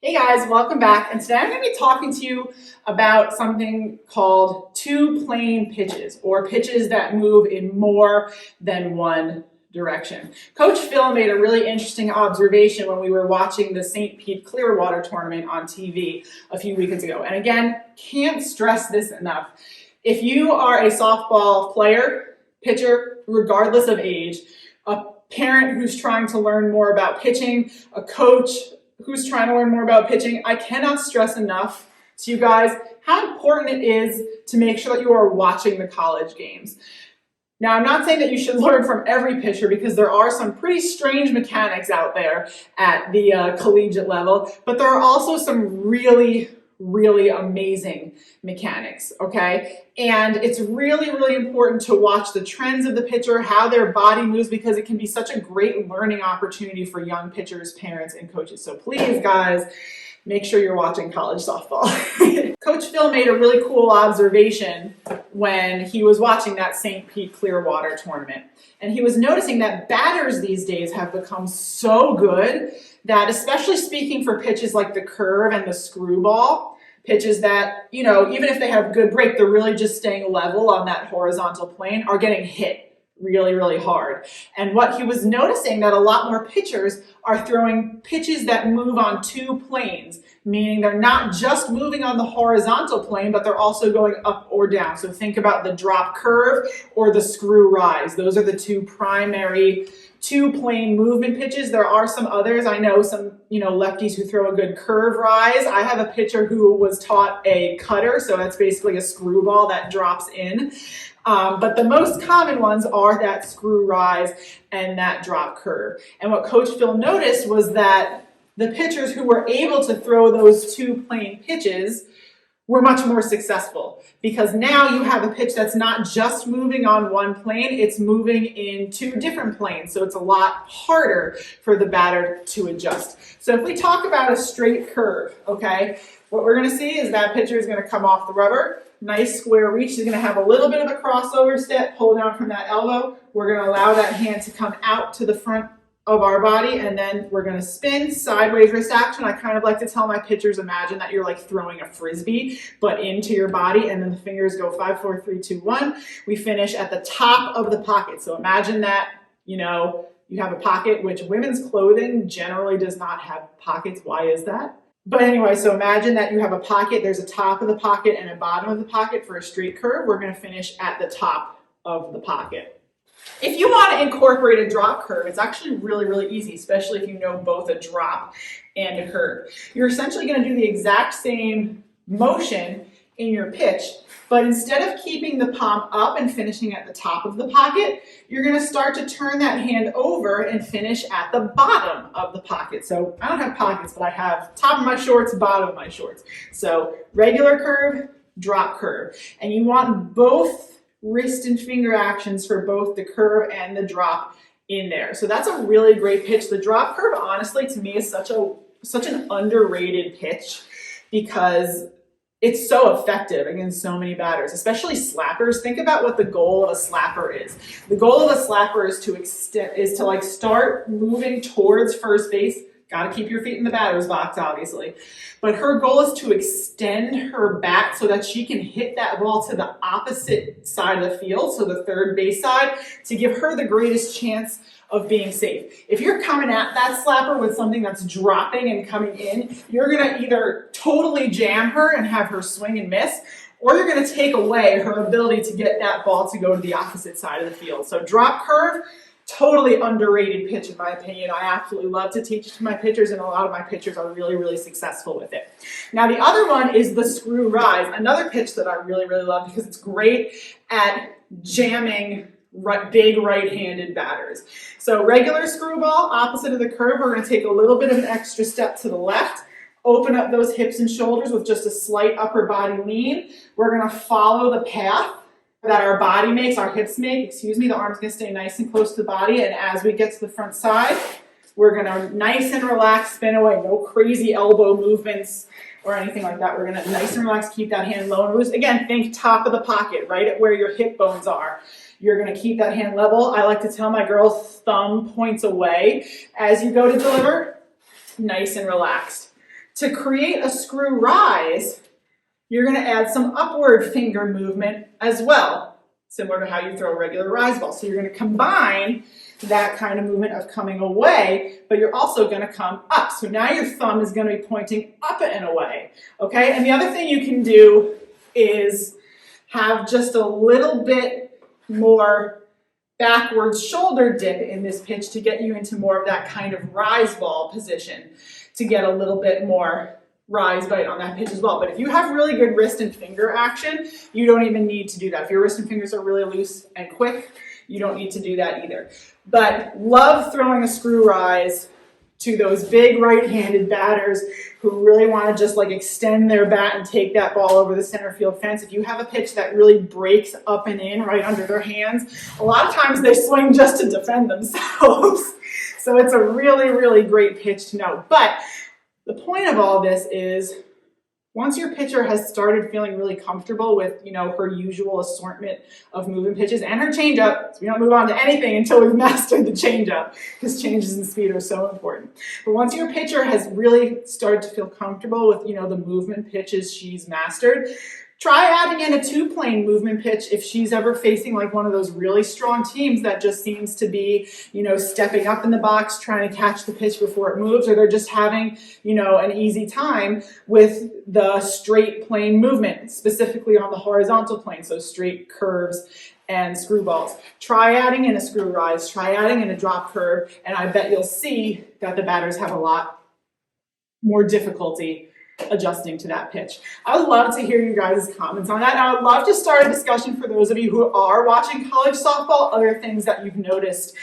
Hey guys, welcome back. And today I'm going to be talking to you about something called two-plane pitches, or pitches that move in more than one direction. Coach Phil made a really interesting observation when we were watching the St. Pete Clearwater tournament on TV a few weekends ago. And again, can't stress this enough. If you are a softball player, pitcher, regardless of age, a parent who's trying to learn more about pitching, a coach who's trying to learn more about pitching, I cannot stress enough to you guys how important it is to make sure that you are watching the college games. Now, I'm not saying that you should learn from every pitcher because there are some pretty strange mechanics out there at the collegiate level, but there are also some really amazing mechanics, okay? And it's really important to watch the trends of the pitcher, how their body moves, because it can be such a great learning opportunity for young pitchers, parents, and coaches. So please, guys, make sure you're watching college softball. Coach Phil made a really cool observation when he was watching that St. Pete Clearwater tournament. And he was noticing that batters these days have become so good that, especially speaking for pitches like the curve and the screwball, pitches that, you know, even if they have good break, they're really just staying level on that horizontal plane, are getting hit really hard. And what he was noticing that a lot more pitchers are throwing pitches that move on two planes, meaning they're not just moving on the horizontal plane, but they're also going up or down. So think about the drop curve or the screw rise. Those are the two primary two-plane movement pitches. There are some others. I know some, lefties who throw a good curve rise. I have a pitcher who was taught a cutter, so that's basically a screwball that drops in. But the most common ones are that screw rise and that drop curve. And what Coach Phil noticed was that the pitchers who were able to throw those two-plane pitches were much more successful, because now you have a pitch that's not just moving on one plane, it's moving in two different planes. So it's a lot harder for the batter to adjust. So if we talk about a straight curve, okay, what we're going to see is that pitcher is going to come off the rubber, nice square reach. He's going to have a little bit of a crossover step, pull down from that elbow. We're going to allow that hand to come out to the front of our body, and then we're going to spin sideways wrist action. I kind of like to tell my pitchers, imagine that you're like throwing a frisbee but into your body, and then the fingers go 5, 4, 3, 2, 1. We finish at the top of the pocket. So imagine that, you have a pocket, which women's clothing generally does not have pockets. Why is that? But anyway, so imagine that you have a pocket. There's a top of the pocket and a bottom of the pocket for a straight curve. We're going to finish at the top of the pocket. If you want to incorporate a drop curve, it's actually really easy, especially if you know both a drop and a curve. You're essentially going to do the exact same motion in your pitch, but instead of keeping the palm up and finishing at the top of the pocket, you're going to start to turn that hand over and finish at the bottom of the pocket. So I don't have pockets, but I have top of my shorts, bottom of my shorts. So regular curve, drop curve. And you want both wrist and finger actions for both the curve and the drop in there. So that's a really great pitch. The drop curve, honestly, to me is such an underrated pitch because it's so effective against so many batters, especially slappers. Think about what the goal of a slapper is. The goal of a slapper is to start moving towards first base. Got to keep your feet in the batter's box, obviously. But her goal is to extend her bat so that she can hit that ball to the opposite side of the field, so the third base side, to give her the greatest chance of being safe. If you're coming at that slapper with something that's dropping and coming in, you're going to either totally jam her and have her swing and miss, or you're going to take away her ability to get that ball to go to the opposite side of the field. So drop curve, totally underrated pitch in my opinion. I absolutely love to teach it to my pitchers, and a lot of my pitchers are really successful with it. Now the other one is the screw rise, another pitch that I really love because it's great at jamming big right-handed batters. So regular screwball, opposite of the curve, we're going to take a little bit of an extra step to the left, open up those hips and shoulders with just a slight upper body lean. We're going to follow the path that our body makes, our hips make, the arm's going to stay nice and close to the body, and as we get to the front side, we're going to nice and relaxed spin away, no crazy elbow movements or anything like that. We're going to nice and relaxed, keep that hand low and loose. Again, think top of the pocket, right at where your hip bones are. You're going to keep that hand level. I like to tell my girls, thumb points away as you go to deliver, nice and relaxed. To create a screw rise, you're going to add some upward finger movement as well, similar to how you throw a regular rise ball. So you're going to combine that kind of movement of coming away, but you're also going to come up. So now your thumb is going to be pointing up and away, okay? And the other thing you can do is have just a little bit more backwards shoulder dip in this pitch to get you into more of that kind of rise ball position, to get a little bit more rise bite on that pitch as well. But if you have really good wrist and finger action, you don't even need to do that. If your wrist and fingers are really loose and quick, you don't need to do that either. But love throwing a screw rise to those big right-handed batters who really want to just like extend their bat and take that ball over the center field fence. If you have a pitch that really breaks up and in right under their hands, a lot of times they swing just to defend themselves. So it's a really, really great pitch to know. But the point of all this is, once your pitcher has started feeling really comfortable with, her usual assortment of moving pitches and her changeup, so we don't move on to anything until we've mastered the changeup, because changes in speed are so important. But once your pitcher has really started to feel comfortable with, the movement pitches she's mastered, try adding in a two-plane movement pitch if she's ever facing like one of those really strong teams that just seems to be, stepping up in the box, trying to catch the pitch before it moves, or they're just having, an easy time with the straight plane movement, specifically on the horizontal plane, so straight curves and screwballs. Try adding in a screw rise, try adding in a drop curve, and I bet you'll see that the batters have a lot more difficulty adjusting to that pitch. I would love to hear you guys' comments on that. And I would love to start a discussion for those of you who are watching college softball, other things that you've noticed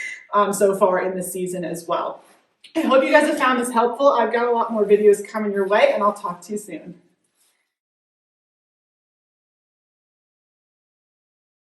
so far in the season as well. I hope you guys have found this helpful. I've got a lot more videos coming your way, and I'll talk to you soon.